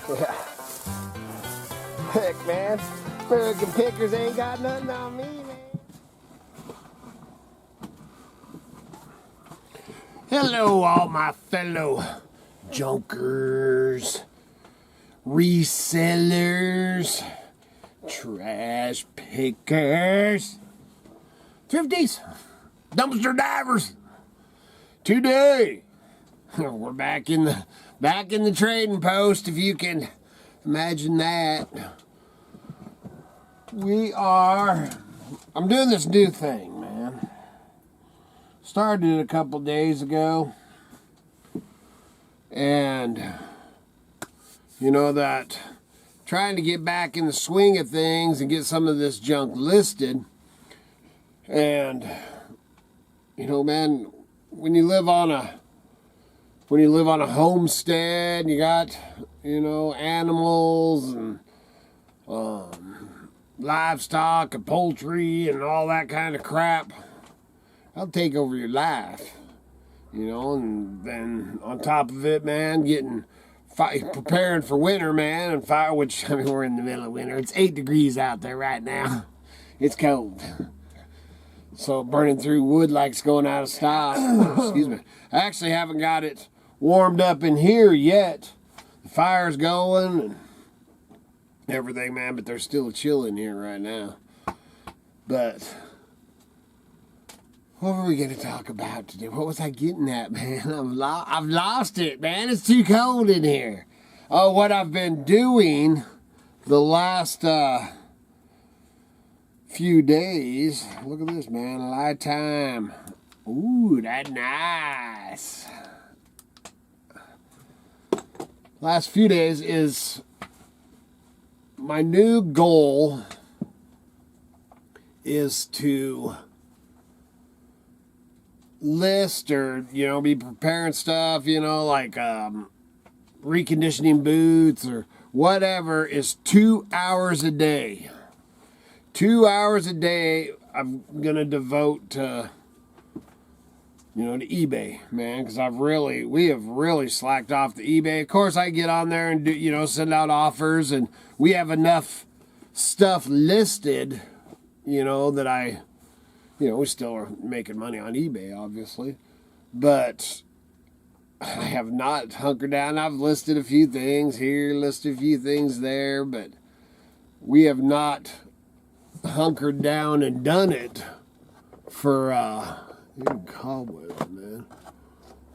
Yeah. Heck, man. American pickers ain't got nothing on me, man. Hello, all my fellow junkers, resellers, trash pickers, thrifties, dumpster divers. Today, we're back in the trading post, if you can imagine that. I'm doing this new thing, man. Started it a couple days ago. And, you know, that trying to get back in the swing of things and get some of this junk listed. And, you know, man, when you live on a homestead, you got, you know, animals and livestock and poultry and all that kind of crap, that'll take over your life, you know. And then on top of it, man, preparing for winter, man, and fire, which, I mean, we're in the middle of winter. It's 8 degrees out there right now. It's cold. So burning through wood like it's going out of style. Excuse me. I actually haven't got it warmed up in here yet. The fire's going and everything, man, but there's still a chill in here right now. But what were we going to talk about today? What was I getting at, man? I've lost it, man. It's too cold in here. Oh, what I've been doing the last few days. Look at this, man. Light time. Ooh, that's nice. Last few days is my new goal is to list, or, you know, be preparing stuff, you know, like reconditioning boots or whatever, is 2 hours a day. 2 hours a day I'm gonna devote to, you know, to eBay, man, because we have really slacked off the eBay. Of course, I get on there and do, you know, send out offers, and we have enough stuff listed, you know, that we still are making money on eBay, obviously, but I have not hunkered down. I've listed a few things here, listed a few things there, but we have not hunkered down and done it for cobwebs, man,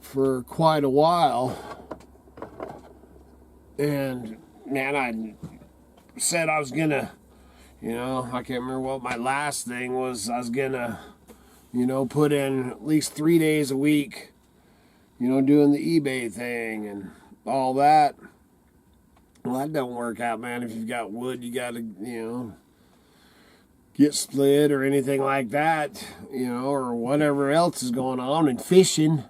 for quite a while. And man, I said I was gonna, you know, I can't remember what my last thing was. I was gonna, you know, put in at least 3 days a week, you know, doing the eBay thing and all that. Well, that don't work out, man. If you've got wood, you gotta, you know, get split or anything like that, you know, or whatever else is going on, and fishing.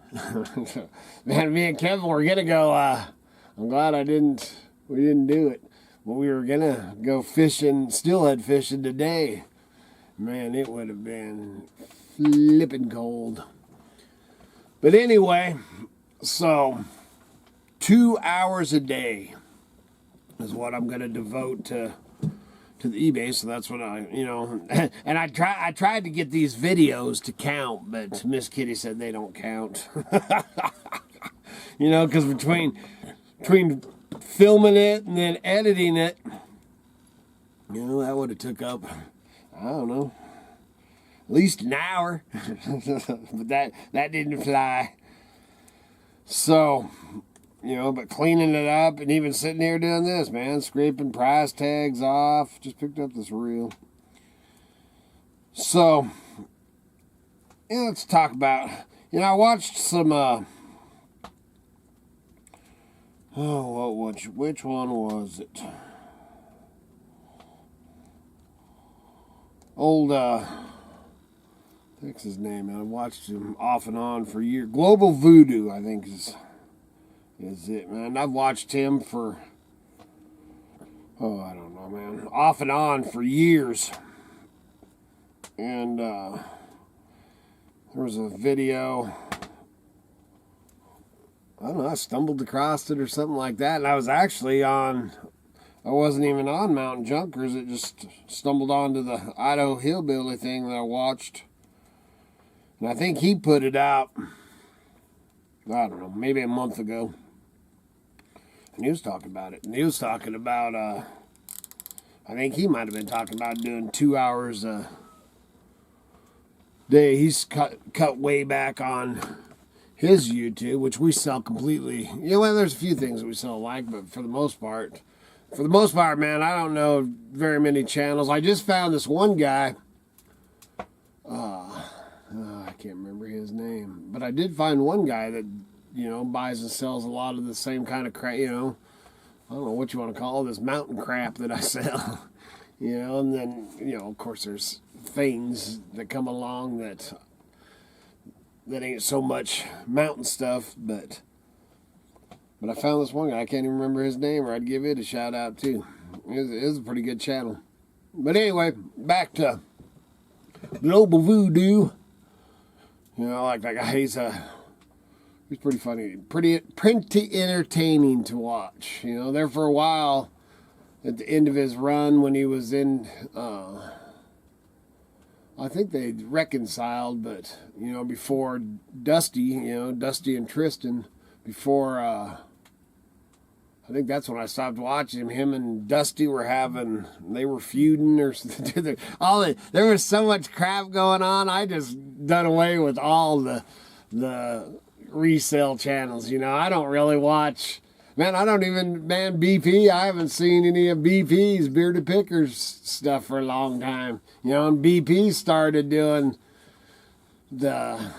Man, me and Kevin were gonna go, I'm glad we didn't do it. But we were gonna go fishing, steelhead fishing today. Man, it would have been flipping cold. But anyway, so 2 hours a day is what I'm gonna devote to the eBay. So that's what I, you know, and I tried to get these videos to count, but Miss Kitty said they don't count. You know, because between filming it and then editing it, you know, that would have took up, I don't know, at least an hour. But that didn't fly. So, you know, but cleaning it up and even sitting here doing this, man, scraping price tags off. Just picked up this reel. So, yeah, let's talk about, you know, I watched some, which one was it? Old, what's his name, man? I watched him off and on for years. Global Voodoo, I think is it, man. I've watched him for, I don't know, man, off and on for years. And there was a video, I don't know, I stumbled across it or something like that. And I was actually I wasn't even on Mountain Junkers. It just stumbled onto the Idaho Hillbilly thing that I watched. And I think he put it out, I don't know, maybe a month ago. And he was talking about it. And he was talking about, I think he might have been talking about doing 2 hours a day. He's cut way back on his YouTube, which we sell completely. You know, well, there's a few things that we sell alike, but for the most part, man, I don't know very many channels. I just found this one guy. I can't remember his name, but I did find one guy that, you know, buys and sells a lot of the same kind of crap, you know. I don't know what you want to call this mountain crap that I sell, you know. And then, you know, of course, there's things that come along that ain't so much mountain stuff, but I found this one guy. I can't even remember his name, or I'd give it a shout out too. It is a pretty good channel. But anyway, back to Global Voodoo. You know, like that guy, he's pretty funny, pretty entertaining to watch. You know, there for a while, at the end of his run when he was in, I think they reconciled, but, you know, before Dusty and Tristan, before, I think that's when I stopped watching him. Him and Dusty were they were feuding or something. There was so much crap going on. I just done away with all the resale channels. You know, I don't really watch, man, BP. I haven't seen any of BP's Bearded Pickers stuff for a long time. You know, and BP started doing the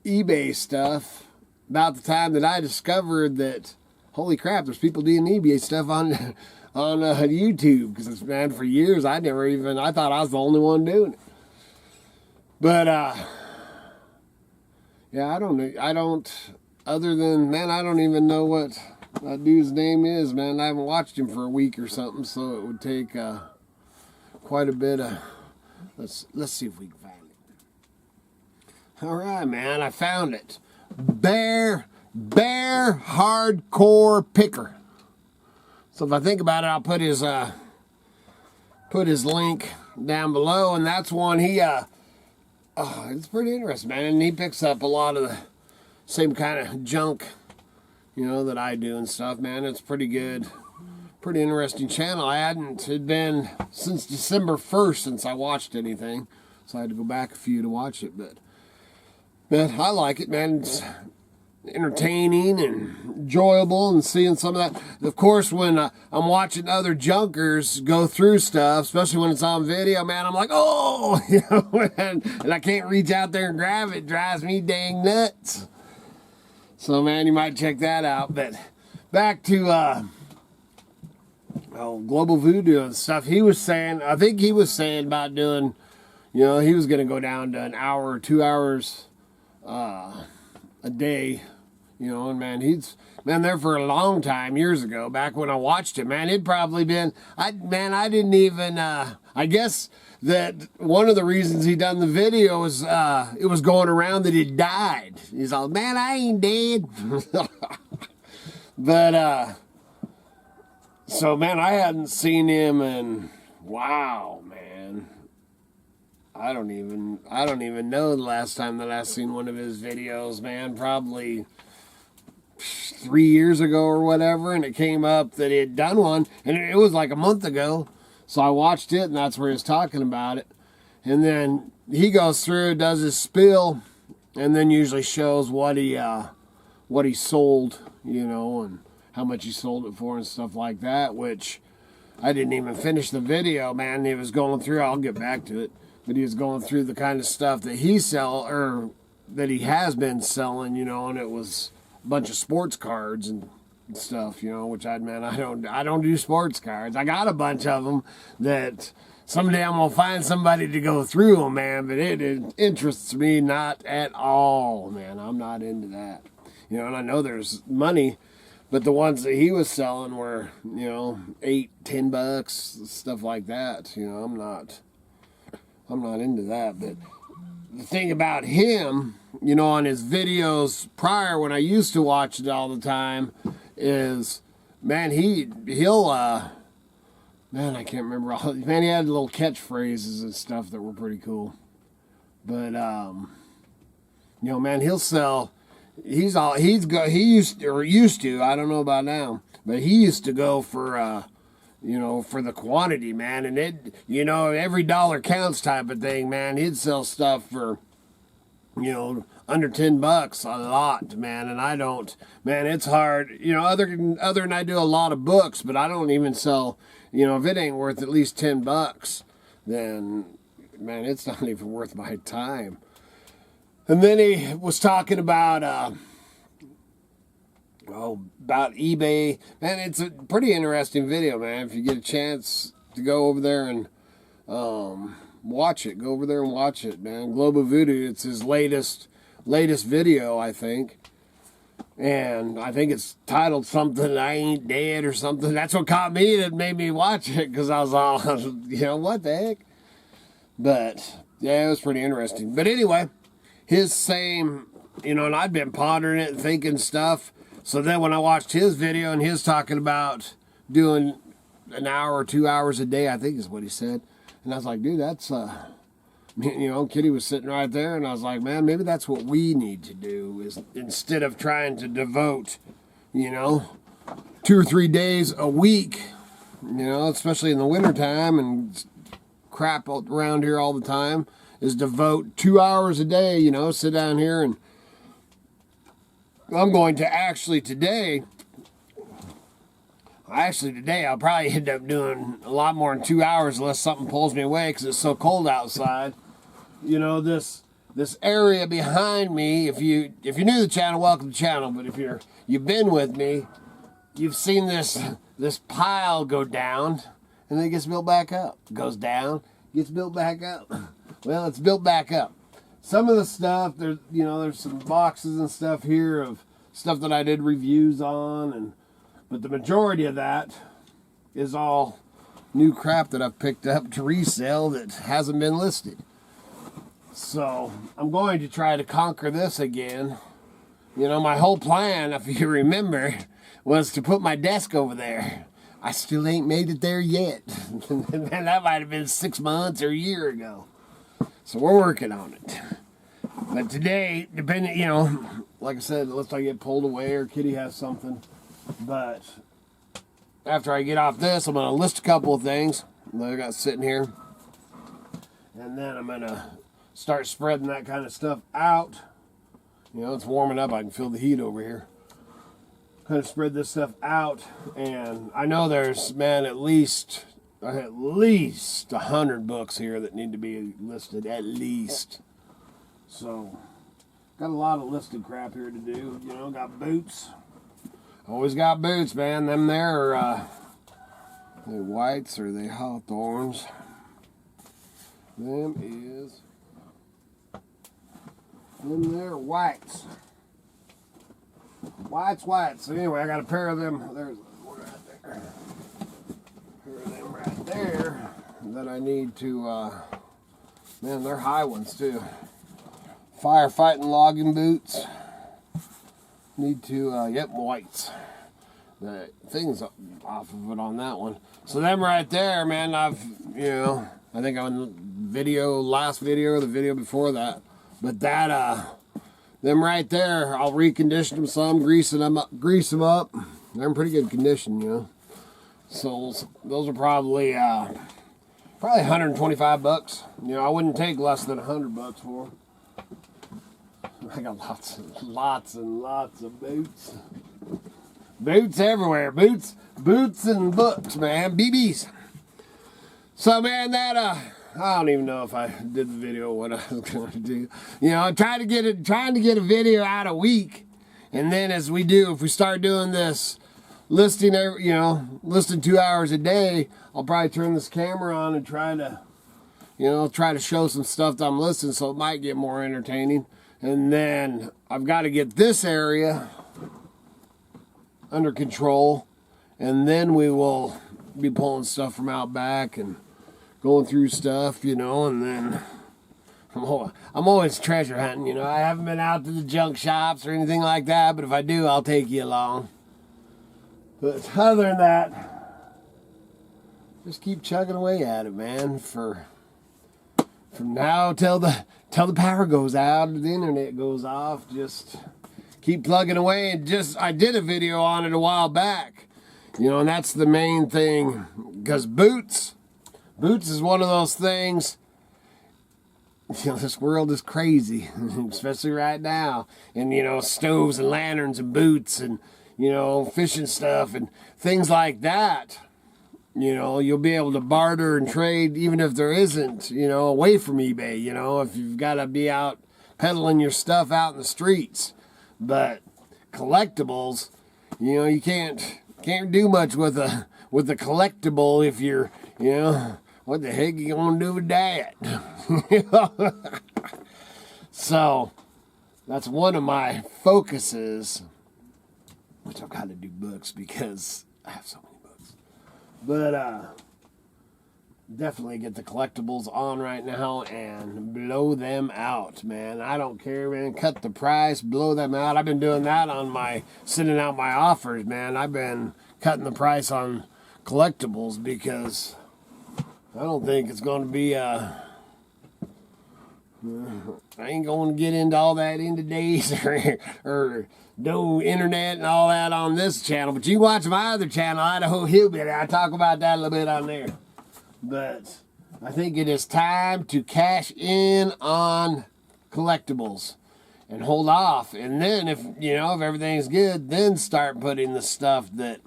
eBay stuff about the time that I discovered that, holy crap, there's people doing eBay stuff on YouTube. Because, man, for years I thought I was the only one doing it. But yeah, I don't other than, man, I don't even know what that dude's name is, man. I haven't watched him for a week or something, so it would take quite a bit of, let's see if we can find it. All right, man, I found it. Bear Hardcore Picker. So if I think about it, I'll put his link down below, and that's one it's pretty interesting, man. And he picks up a lot of the same kind of junk, you know, that I do and stuff, man. It's pretty good, pretty interesting channel. It'd been since December 1st since I watched anything, so I had to go back a few to watch it, but I like it, man. It's entertaining and enjoyable, and seeing some of that. Of course, when I'm watching other junkers go through stuff, especially when it's on video, man, I'm like, oh, you know, and I can't reach out there and grab it. It drives me dang nuts. So, man, you might check that out. But back to Global Voodoo and stuff. I think he was saying about doing, you know, he was going to go down to an hour or 2 hours a day, you know. And man, he's been there for a long time, years ago, back when I watched him, man. It'd probably been, I didn't even, I guess that one of the reasons he done the video was, it was going around that he died. He's all, man, I ain't dead. But, so man, I hadn't seen him in, wow, man. I don't even know the last time that I seen one of his videos, man. Probably 3 years ago or whatever, and it came up that he had done one, and it was like a month ago. So I watched it, and that's where he was talking about it. And then he goes through, does his spill, and then usually shows what he sold, you know, and how much he sold it for and stuff like that, which I didn't even finish the video, man. He was going through, I'll get back to it, but he was going through the kind of stuff that that he has been selling, you know, and it was a bunch of sports cards and stuff, you know, which I don't do sports cards. I got a bunch of them that someday I'm gonna find somebody to go through them, man, but it interests me not at all, man. I'm not into that, you know. And I know there's money, but the ones that he was selling were, you know, $8-10, stuff like that, you know. I'm not into that. But the thing about him, you know, on his videos prior when I used to watch it all the time, is, man, he'll man, I can't remember all. Man, he had little catchphrases and stuff that were pretty cool. But you know, man, he'll sell. He used to. I don't know about now, but he used to go for you know, for the quantity, man, and it, you know, every dollar counts type of thing, man. He'd sell stuff for, you know, under $10 a lot, man. And I don't, man, it's hard, you know, other than I do a lot of books, but I don't even sell, you know, if it ain't worth at least $10, then, man, it's not even worth my time. And then he was talking about about eBay. Man, it's a pretty interesting video, man. If you get a chance to go over there and watch it, go over there and watch it, man. Global Voodoo, it's his latest video, I think. And I think it's titled something, I Ain't Dead or something. That's what caught me, that made me watch it, because I was all, you know, what the heck? But, yeah, it was pretty interesting. But anyway, his same, you know, and I'd been pondering it and thinking stuff. So then when I watched his video and he was talking about doing an hour or 2 hours a day, I think is what he said. And I was like, dude, that's, you know, Kitty was sitting right there. And I was like, man, maybe that's what we need to do, is instead of trying to devote, you know, 2 or 3 days a week, you know, especially in the wintertime and crap around here all the time, is devote 2 hours a day, you know, sit down here. And I'm going to actually today I'll probably end up doing a lot more than 2 hours unless something pulls me away because it's so cold outside. You know, this area behind me, if you're new to the channel, welcome to the channel, but if you've been with me, you've seen this pile go down and then it gets built back up. Goes down, gets built back up. Well, it's built back up. Some of the stuff, there's some boxes and stuff here of stuff that I did reviews on, but the majority of that is all new crap that I've picked up to resell that hasn't been listed. So I'm going to try to conquer this again. You know, my whole plan, if you remember, was to put my desk over there. I still ain't made it there yet. And that might have been 6 months or a year ago. So we're working on it. But today, depending, you know, like I said, unless I get pulled away or Kitty has something. But after I get off this, I'm going to list a couple of things that I got sitting here. And then I'm going to start spreading that kind of stuff out. You know, it's warming up. I can feel the heat over here. Kind of spread this stuff out. And I know there's, man, at least 100 books here that need to be listed, at least. So, got a lot of listed crap here to do. You know, got boots. Always got boots, man. Them there are, they whites or they hawthorns. Them there whites. Whites. So anyway, I got a pair of them. There's one right there. Right there that I need to man, they're high ones too. Firefighting logging boots. Need to yep, whites. The thing's off of it on that one. So them right there, man, I think on the last video or the video before that. But that them right there, I'll recondition them some, grease them up. They're in pretty good condition, you know. So those are probably $125. You know, I wouldn't take less than $100 for them. I got lots and lots of boots. Boots everywhere. Boots and books, man. BBs. So, man, that I don't even know if I did the video what I was going to do. You know, trying to get a video out a week, and then as we do, if we start doing this listing 2 hours a day, I'll probably turn this camera on and try to show some stuff that I'm listing, so it might get more entertaining. And then I've got to get this area under control, and then we will be pulling stuff from out back and going through stuff, you know, and then I'm always treasure hunting, you know. I haven't been out to the junk shops or anything like that, but if I do, I'll take you along. But other than that, just keep chugging away at it, man. From now till the power goes out, the internet goes off. Just keep plugging away. And I did a video on it a while back, you know, and that's the main thing. Because boots is one of those things. You know, this world is crazy, especially right now. And, you know, stoves and lanterns and boots and, you know, fishing stuff and things like that. You know, you'll be able to barter and trade even if there isn't, you know, away from eBay, you know, if you've got to be out peddling your stuff out in the streets. But collectibles, you know, you can't do much with a collectible if you're, you know, what the heck are you going to do with that? So, that's one of my focuses, which I've got to do books because I have so many books. But, definitely get the collectibles on right now and blow them out, man. I don't care, man. Cut the price, blow them out. I've been doing that on sending out my offers, man. I've been cutting the price on collectibles because I don't think it's going to be I ain't going to get into all that in today's or no internet and all that on this channel. But you watch my other channel, Idaho Hillbilly. I talk about that a little bit on there. But I think it is time to cash in on collectibles and hold off. And then if everything's good, then start putting the stuff that,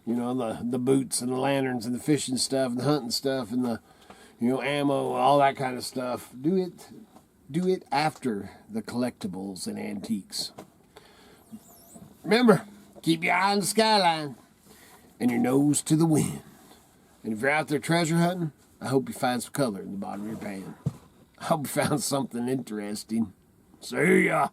you know, the boots and the lanterns and the fishing stuff and the hunting stuff and the, you know, ammo, all that kind of stuff. Do it after the collectibles and antiques. Remember, keep your eye on the skyline and your nose to the wind. And if you're out there treasure hunting, I hope you find some color in the bottom of your pan. I hope you found something interesting. See ya.